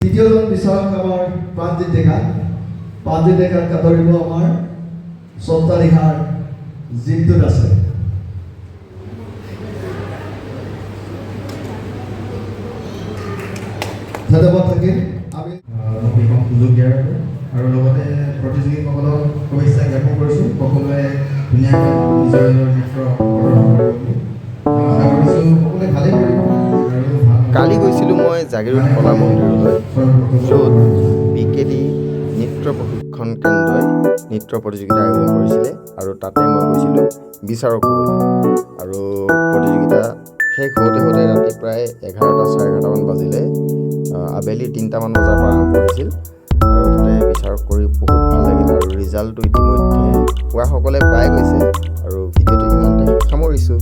দ্বিতীয়জন বিচাৰক আমাৰ প্ৰাণজিৎ ডেকা। প্ৰাণজিৎ ডেকাক কাটৰিব আমাৰ সপ্তাহিকাৰ জিন্তুত আছে। ধন্যবাদ থাকিল। আমি মোক এইখন সুযোগ দিয়াৰ বাবে আৰু লগতে প্ৰতিযোগীসকলক শুভেচ্ছা জ্ঞাপন কৰিছোঁ। সকলোৱে ধুনীয়াকৈ নিজৰ নিজৰ নৃত্য প্ৰদৰ্শন কৰিব বুলি আশা কৰিছোঁ। সকলোৱে ভালেই কৰিব আৰু কালি গৈছিলোঁ মই জাগিৰোড কলা মন্দিৰলৈ, য'ত BKD নৃত্য প্ৰশিক্ষণ কেন্দ্ৰই নৃত্য প্ৰতিযোগিতা আয়োজন কৰিছিলে আৰু তাতে মই গৈছিলোঁ বিচাৰক হ'বলৈ। আৰু প্ৰতিযোগিতা শেষ হওঁতে হওঁতে ৰাতি প্ৰায় 11টা চাৰে 11টামান বাজিলে। আবেলি 3টামান বজাৰ পৰা আৰম্ভ হৈছিল আৰু তাতে বিচাৰক কৰি বহুত ভাল লাগিল। আৰু ৰিজাল্টটো ইতিমধ্যে পোৱাসকলে পাই গৈছে আৰু ভিডিঅ'টো ইমানতে সামৰিছোঁ।